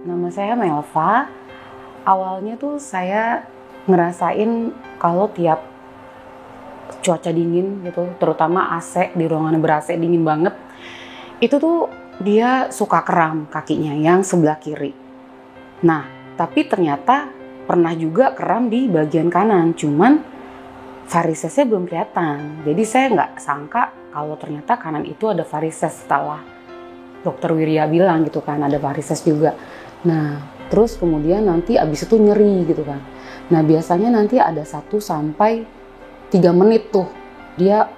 Nama saya Melva. Awalnya tuh saya ngerasain kalau tiap cuaca dingin gitu, terutama AC di ruangan ber-AC dingin banget, itu tuh dia suka kram kakinya yang sebelah kiri. Nah, tapi ternyata pernah juga kram di bagian kanan, cuman varisesnya belum kelihatan. Jadi saya nggak sangka kalau ternyata kanan itu ada varises setelah dokter Wirya bilang gitu kan, ada varises juga. Nah, terus kemudian nanti abis itu nyeri gitu kan. Nah, biasanya nanti ada 1 sampai 3 menit tuh dia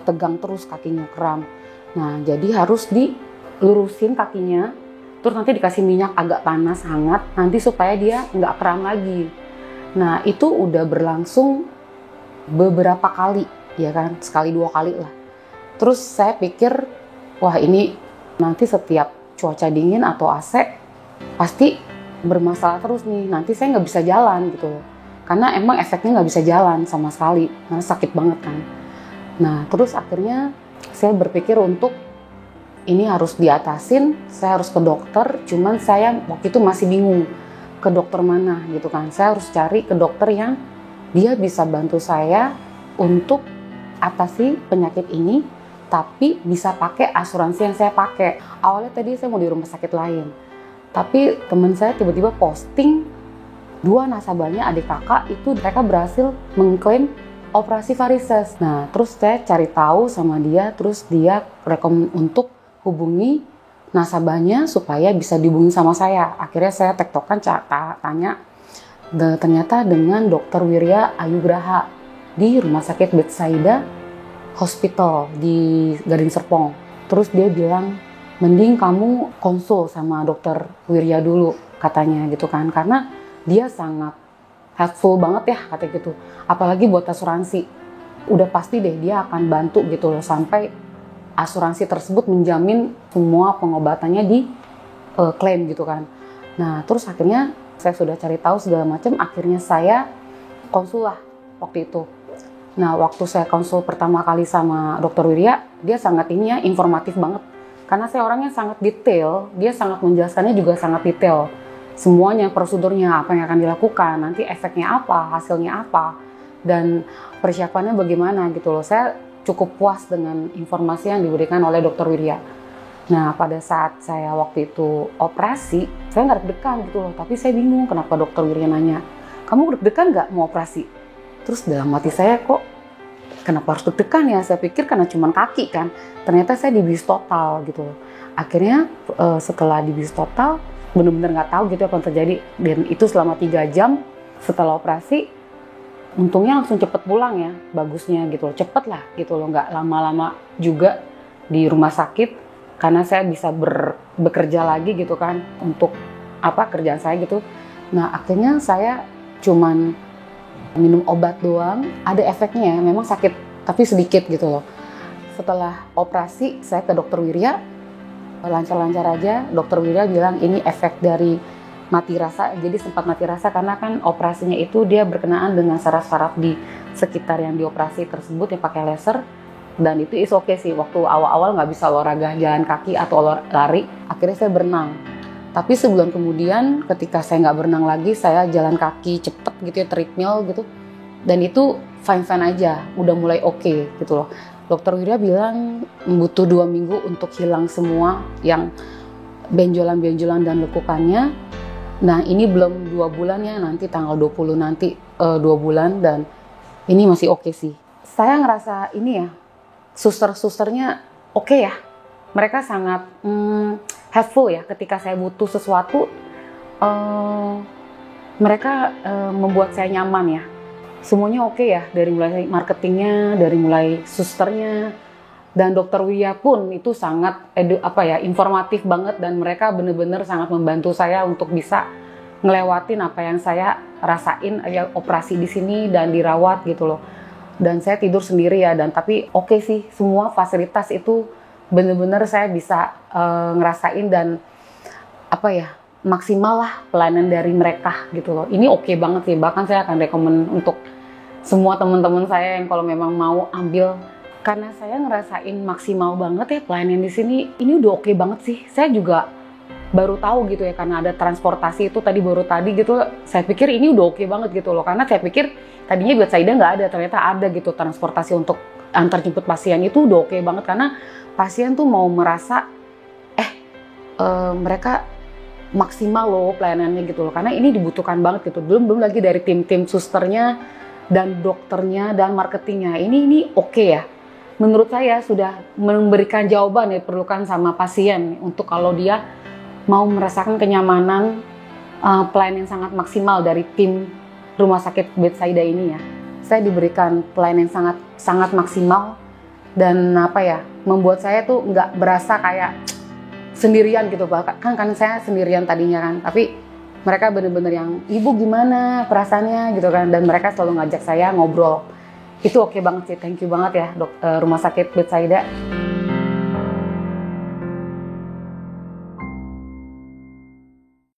tegang terus kakinya kram. Nah, jadi harus dilurusin kakinya, terus nanti dikasih minyak agak panas hangat nanti supaya dia nggak kram lagi. Nah, itu udah berlangsung beberapa kali ya kan, sekali 2 kali lah. Terus saya pikir wah ini nanti setiap cuaca dingin atau AC pasti bermasalah terus nih, nanti saya nggak bisa jalan gitu loh. Karena emang efeknya nggak bisa jalan sama sekali, karena sakit banget kan. Nah terus akhirnya saya berpikir untuk ini harus diatasin, saya harus ke dokter. Cuman saya waktu itu masih bingung ke dokter mana gitu kan. Saya harus cari ke dokter yang dia bisa bantu saya untuk atasi penyakit ini, tapi bisa pakai asuransi yang saya pakai. Awalnya tadi saya mau di rumah sakit lain, tapi teman saya tiba-tiba posting 2 nasabahnya adik kakak itu mereka berhasil mengklaim operasi varises. Nah terus saya cari tahu sama dia, terus dia rekom untuk hubungi nasabahnya supaya bisa dihubungi sama saya. Akhirnya saya tektokan tanya, ternyata dengan dokter Wirya Ayugraha di rumah sakit Bethsaida Hospital di Gading Serpong. Terus dia bilang mending kamu konsul sama dokter Wirya dulu katanya gitu kan, karena dia sangat helpful banget ya katanya gitu, apalagi buat asuransi. Udah pasti deh dia akan bantu gitu loh sampai asuransi tersebut menjamin semua pengobatannya di klaim gitu kan. Nah terus akhirnya saya sudah cari tahu segala macam, akhirnya saya konsul lah waktu itu. Nah waktu saya konsul pertama kali sama dokter Wirya, dia sangat informatif banget. Karena saya orangnya sangat detail, dia sangat menjelaskannya juga sangat detail. Semuanya, prosedurnya, apa yang akan dilakukan, nanti efeknya apa, hasilnya apa, dan persiapannya bagaimana gitu loh. Saya cukup puas dengan informasi yang diberikan oleh dokter Wirya. Nah pada saat saya waktu itu operasi, saya nggak deg-degan gitu loh, tapi saya bingung kenapa dokter Wirya nanya, kamu deg-degan nggak mau operasi? Terus dalam hati saya kok kenapa harus deg-degan ya? Saya pikir karena cuma kaki kan. Ternyata saya dibius total gitu loh. Akhirnya setelah dibius total, bener-bener nggak tahu gitu apa yang terjadi. Dan itu selama 3 jam setelah operasi, untungnya langsung cepet pulang ya. Bagusnya gitu loh, cepet lah gitu loh. Nggak lama-lama juga di rumah sakit. Karena saya bisa bekerja lagi gitu kan. Untuk kerjaan saya gitu. Nah akhirnya saya cuman minum obat doang, ada efeknya ya, memang sakit tapi sedikit gitu loh. Setelah operasi saya ke dokter Wirya, lancar-lancar aja. Dokter Wirya bilang ini efek dari mati rasa, jadi sempat mati rasa karena kan operasinya itu dia berkenaan dengan saraf-saraf di sekitar yang dioperasi tersebut yang pakai laser. Dan itu is oke sih, waktu awal-awal nggak bisa olahraga jalan kaki atau lari, akhirnya saya berenang. Tapi sebulan kemudian ketika saya nggak berenang lagi, saya jalan kaki cepet gitu ya, treadmill gitu. Dan itu fine-fine aja, udah mulai oke gitu loh. Dokter Wirya bilang butuh 2 minggu untuk hilang semua yang benjolan-benjolan dan lekukannya. Nah ini belum 2 bulan ya, nanti tanggal 20 nanti 2 bulan dan ini masih oke sih. Saya ngerasa ini ya, suster-susternya oke ya. Mereka sangat helpful ya ketika saya butuh sesuatu. Mereka membuat saya nyaman ya. Semuanya oke ya, dari mulai marketingnya, dari mulai susternya, dan dokter Wirya pun itu sangat informatif banget, dan mereka benar-benar sangat membantu saya untuk bisa ngelewatin apa yang saya rasain ya, operasi di sini dan dirawat gitu loh. Dan saya tidur sendiri ya, dan tapi oke sih, semua fasilitas itu benar-benar saya bisa ngerasain dan maksimal lah pelayanan dari mereka gitu loh. Ini oke banget sih, bahkan saya akan rekomen untuk semua teman-teman saya yang kalau memang mau ambil, karena saya ngerasain maksimal banget ya pelayanan di sini. Ini udah oke banget sih. Saya juga baru tahu gitu ya, karena ada transportasi itu baru tadi gitu, saya pikir ini udah oke banget gitu loh, karena saya pikir tadinya Bethsaida nggak ada, ternyata ada gitu transportasi untuk antar jemput pasien. Itu udah oke banget, karena pasien tuh mau merasa mereka maksimal loh pelayanannya gitu loh, karena ini dibutuhkan banget gitu. Belum lagi dari tim susternya dan dokternya dan marketingnya, ini oke ya. Menurut saya sudah memberikan jawaban yang diperlukan sama pasien untuk kalau dia mau merasakan kenyamanan pelayanan yang sangat maksimal dari tim rumah sakit Bethsaida ini ya. Saya diberikan pelayanan yang sangat maksimal dan membuat saya tuh nggak berasa kayak sendirian gitu, bahkan kan saya sendirian tadinya kan, tapi mereka bener-bener yang, ibu gimana perasaannya gitu kan, dan mereka selalu ngajak saya ngobrol. Itu oke banget sih, thank you banget ya rumah sakit Bethsaida.